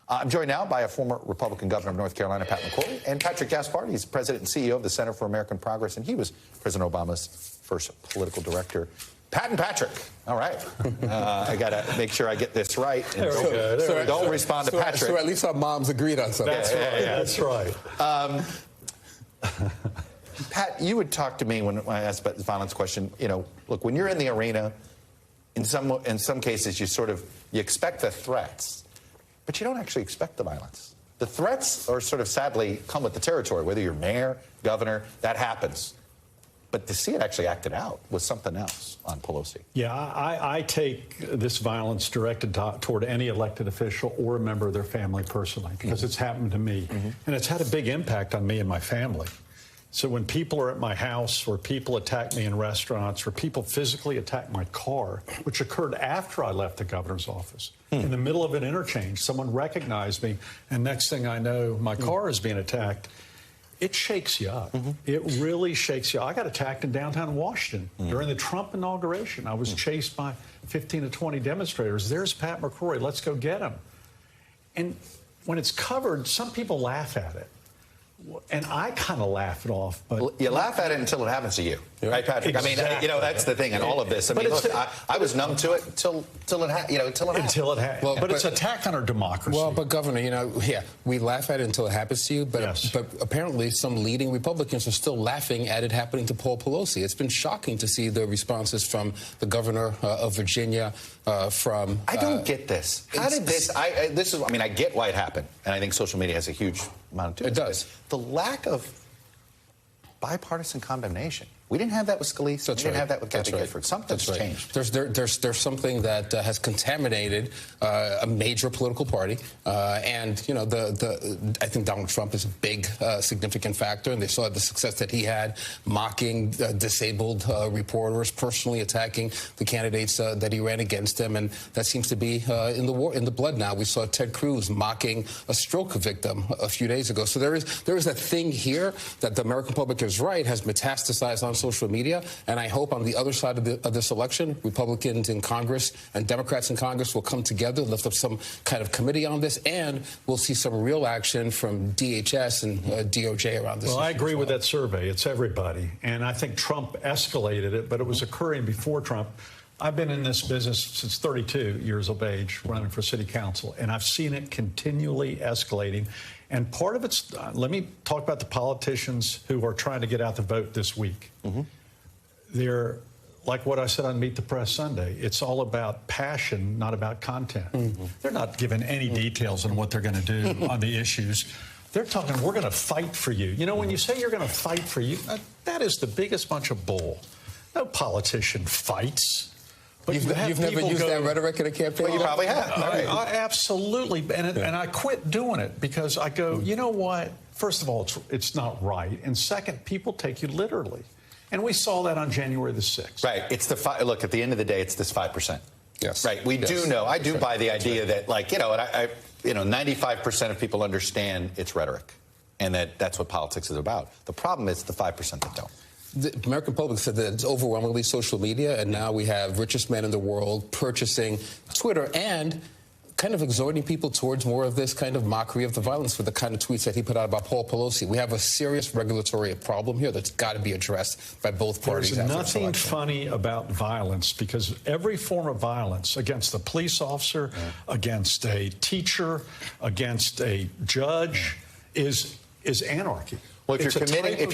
I'm joined now by a former Republican governor of North Carolina, Pat McCrory, and Patrick Gaspard. He's president and CEO of the Center for American Progress, and he was President Obama's first political director. Pat and Patrick. All right. I got to make sure I get this right. And don't respond to Patrick. So at least our moms agreed on something. That's right. That's right. Pat, you would talk to me when I asked about the violence question. You know, look, when you're in the arena, in some cases, you expect the threats, but you don't actually expect the violence. The threats are sort of sadly come with the territory, whether you're mayor, governor, that happens. But to see it actually acted out was something else on Pelosi. Yeah, I take this violence directed toward any elected official or a member of their family personally, because it's happened to me. And it's had a big impact on me and my family. So when people are at my house, or people attack me in restaurants, or people physically attack my car, which occurred after I left the governor's office, in the middle of an interchange, someone recognized me, and next thing I know, my car is being attacked. It shakes you up. It really shakes you up. I got attacked in downtown Washington during the Trump inauguration. I was chased by 15 to 20 demonstrators. There's Pat McCrory. Let's go get him. And when it's covered, some people laugh at it. And I kind of laugh it off. But well, you laugh at it until it happens to you. Right, Patrick? Exactly. I mean, you know, that's the thing in all of this. I mean, look, I was numb to it until it happened. Until it happened. Well, but it's an attack on our democracy. Well, but Governor, you know, yeah, we laugh at it until it happens to you. But but apparently, some leading Republicans are still laughing at it happening to Paul Pelosi. It's been shocking to see the responses from the governor of Virginia. I don't get this. How did this? I mean, I get why it happened, and I think social media has a huge amount to it. It does. The lack of bipartisan condemnation. We didn't have that with Scalise. We didn't have that with Kathy Gifford. Something's changed. There's something that has contaminated a major political party, and you know I think Donald Trump is a big significant factor, and they saw the success that he had mocking disabled reporters, personally attacking the candidates that he ran against him, and that seems to be in the blood now. We saw Ted Cruz mocking a stroke victim a few days ago. So there is a thing here that the American public is right has metastasized on social media, and I hope on the other side of this election, Republicans in Congress and Democrats in Congress will come together, lift up some kind of committee on this, and we'll see some real action from DHS and DOJ around this. Well, I agree with that survey. It's everybody, and I think Trump escalated it, but it was occurring before Trump. I've been in this business since 32 years of age, running for city council, and I've seen it continually escalating. And part of it's, let me talk about the politicians who are trying to get out the vote this week. They're, like what I said on Meet the Press Sunday, it's all about passion, not about content. They're not giving any details on what they're going to do on the issues. They're talking, we're going to fight for you. You know, when you say you're going to fight for you, that is the biggest bunch of bull. No politician fights. But you've never used that rhetoric in a campaign? Well, you probably have. Absolutely. And I quit doing it because I go, you know what? First of all, it's not right. And second, people take you literally. And we saw that on January the 6th. Right. It's the look, at the end of the day, it's this 5%. Yes. Right. We do know. I do buy the idea that, like, you know, and 95% of people understand it's rhetoric and that's what politics is about. The problem is the 5% that don't. The American public said that it's overwhelmingly social media, and now we have richest men in the world purchasing Twitter and kind of exhorting people towards more of this kind of mockery of the violence with the kind of tweets that he put out about Paul Pelosi. We have a serious regulatory problem here that's got to be addressed by both parties. There's nothing funny about violence, because every form of violence against a police officer, against a teacher, against a judge is anarchy. Well, if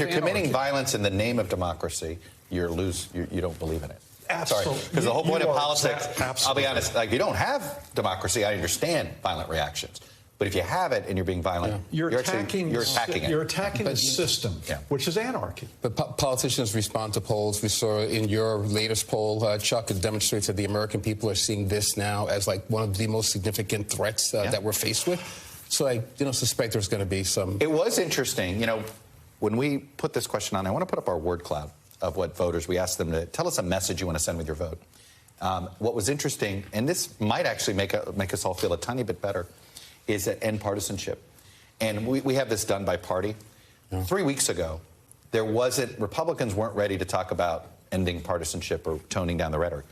you're committing violence in the name of democracy, you don't believe in it. Absolutely. Sorry, because the whole point of politics, I'll be honest, like, you don't have democracy. I understand violent reactions. But if you have it and you're being violent, you're attacking it. You're attacking the system, which is anarchy. But politicians respond to polls. We saw in your latest poll, Chuck, it demonstrates that the American people are seeing this now as like one of the most significant threats that we're faced with. So I suspect there's going to be some. It was interesting, you know, when we put this question on, I want to put up our word cloud of what voters, we asked them to tell us a message you want to send with your vote. What was interesting, and this might actually make us all feel a tiny bit better, is that end partisanship. And we have this done by party. 3 weeks ago, Republicans weren't ready to talk about ending partisanship or toning down the rhetoric.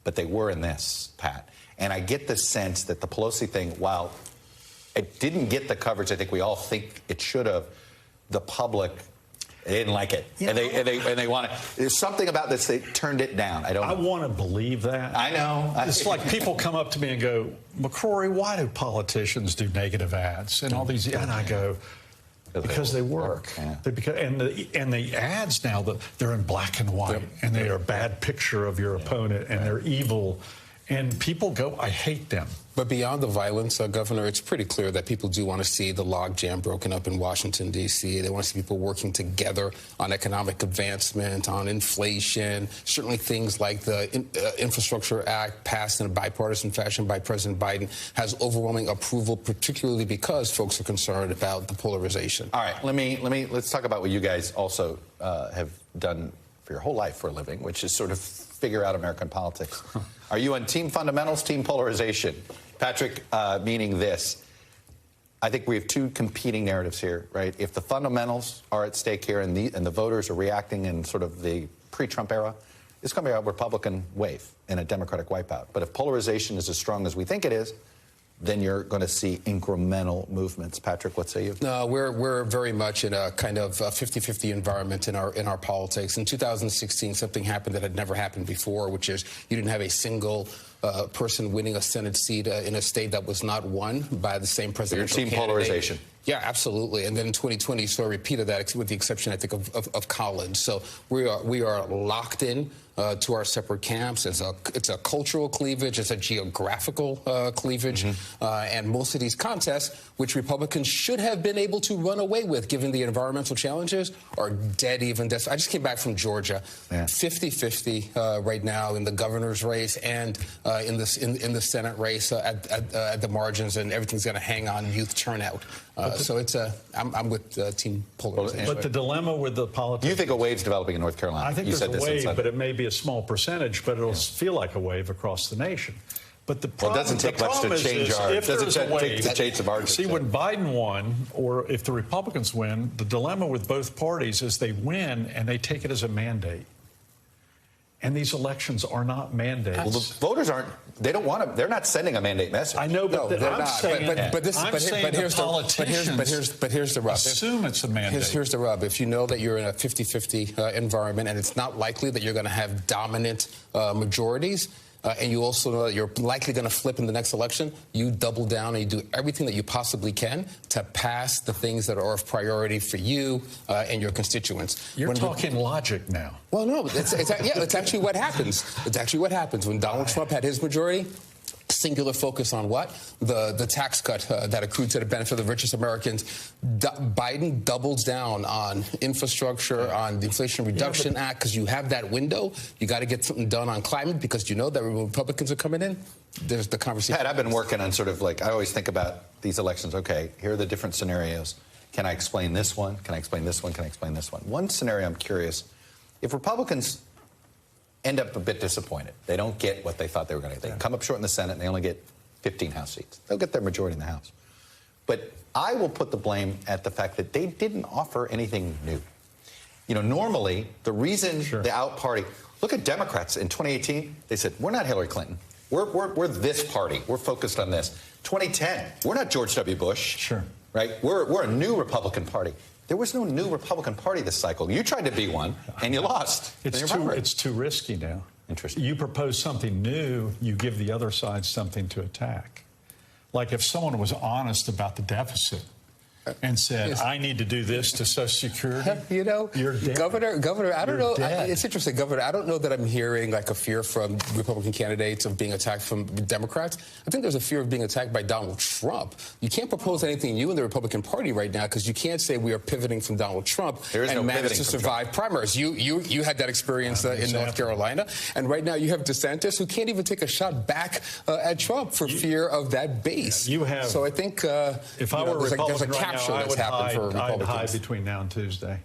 But they were in this, Pat. And I get the sense that the Pelosi thing, while it didn't get the coverage I think we all think it should have. The public, they didn't like it, and they want it. There's something about this. They turned it down. I want to believe that. I know. It's like people come up to me and go, McCrory, why do politicians do negative ads and all these? And I go, because they work. Yeah. And the ads now, they're in black and white, and they are a bad picture of your opponent, and they're evil. And people go, I hate them. But beyond the violence, Governor, it's pretty clear that people do want to see the logjam broken up in Washington, D.C. They want to see people working together on economic advancement, on inflation, certainly things like the Infrastructure Act passed in a bipartisan fashion by President Biden has overwhelming approval, particularly because folks are concerned about the polarization. All right, let's talk about what you guys also have done for your whole life for a living, which is sort of figure out American politics. Are you on team fundamentals, team polarization? Patrick, meaning this. I think we have two competing narratives here, right? If the fundamentals are at stake here and the voters are reacting in sort of the pre-Trump era, it's going to be a Republican wave and a Democratic wipeout. But if polarization is as strong as we think it is, then you're going to see incremental movements. Patrick, what say you? No, we're very much in a kind of 50-50 environment in our politics. In 2016, something happened that had never happened before, which is you didn't have a single person winning a Senate seat in a state that was not won by the same presidential candidate. Your team polarization. Yeah, absolutely. And then in 2020, you saw a repeat of that, with the exception, I think, of Collins. So we are locked in to our separate camps. It's a cultural cleavage. It's a geographical cleavage. And most of these contests, which Republicans should have been able to run away with, given the environmental challenges, are dead even. I just came back from Georgia. 50-50 right now in the governor's race and in the Senate race at the margins, and everything's going to hang on youth turnout. So I'm with team polarization. But the dilemma with the politics... You think a wave's developing in North Carolina? I think there's a wave, but it may be a small percentage, but it'll feel like a wave across the nation. But the problem, it doesn't take much to change our... It doesn't take the change of our... See, when Biden won, or if the Republicans win, the dilemma with both parties is they win and they take it as a mandate. And these elections are not mandates. Well, the voters aren't. They don't want to. They're not sending a mandate message. I know, but they're not. But here's the rub. Assume it's a mandate. Here's the rub. If you know that you're in a 50-50 environment, and it's not likely that you're going to have dominant majorities, and you also know that you're likely going to flip in the next election, you double down and you do everything that you possibly can to pass the things that are of priority for you and your constituents. You're talking logic now. Well, no, it's actually what happens. It's actually what happens. When Donald Trump had his majority, singular focus on what? The tax cut that accrued to the benefit of the richest Americans. Biden doubles down on infrastructure, on the Inflation Reduction Act, because you have that window. You got to get something done on climate because you know that when Republicans are coming in, there's the conversation. Pat, I've been working on sort of like, I always think about these elections. Okay, here are the different scenarios. Can I explain this one? Can I explain this one? Can I explain this one? One scenario I'm curious, if Republicans end up a bit disappointed. They don't get what they thought they were going to get. They come up short in the Senate, and they only get 15 House seats. They'll get their majority in the House. But I will put the blame at the fact that they didn't offer anything new. You know, normally, the reason the out party... Look at Democrats in 2018. They said, we're not Hillary Clinton. We're this party. We're focused on this. 2010, we're not George W. Bush. Right? We're a new Republican Party. There was no new Republican Party this cycle. You tried to be one, and you lost. It's too risky now. Interesting. You propose something new, you give the other side something to attack. Like if someone was honest about the deficit and said, I need to do this to Social Security. You know, you're dead. Governor, I don't know. It's interesting, Governor. I don't know that I'm hearing like a fear from Republican candidates of being attacked from Democrats. I think there's a fear of being attacked by Donald Trump. You can't propose anything new in the Republican Party right now because you can't say we are pivoting from Donald Trump and manage to survive primaries. You had that experience in North Carolina, and right now you have DeSantis who can't even take a shot back at Trump for fear of that base. You have. So I think if I were Republican right now, I'd hide between now and Tuesday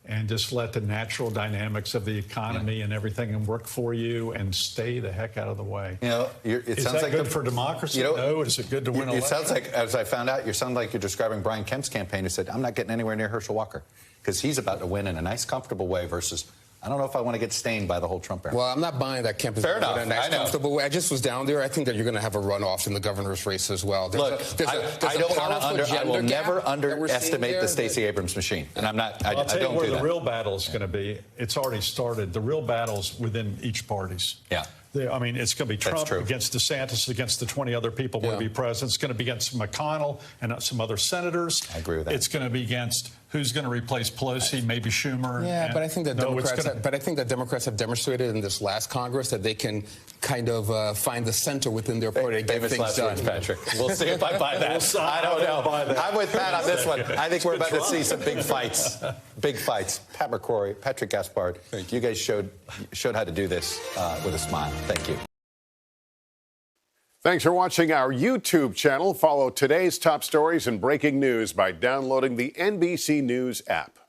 and just let the natural dynamics of the economy and everything and work for you and stay the heck out of the way. You know, is that good for democracy? You know, no. Is it good to win elections? It sounds like, as I found out, you sound like you're describing Brian Kemp's campaign who said, I'm not getting anywhere near Herschel Walker because he's about to win in a nice, comfortable way versus I don't know if I want to get stained by the whole Trump era. Well, I'm not buying that campus Fair enough. in a nice, I know. comfortable way. I just was down there. I think that you're going to have a runoff in the governor's race as well. Look, I will never underestimate the Stacey Abrams machine, and I'm not. I'll tell you don't where do the that. real battle is going to be. It's already started. The real battle's within each parties. Yeah. I mean, it's going to be Trump against DeSantis, against the 20 other people who will be president. It's going to be against McConnell and some other senators. I agree with that. It's going to be against who's going to replace Pelosi, maybe Schumer. Yeah, but I think that Democrats have demonstrated in this last Congress that they can kind of find the center within their party to get things done. Patrick. We'll see if I buy that. I don't know. I'm with Pat on this one. I think we're about to see some big fights. Big fights. Pat McCrory, Patrick Gaspard. You guys showed how to do this with a smile. Thank you. Thanks for watching our YouTube channel. Follow today's top stories and breaking news by downloading the NBC News app.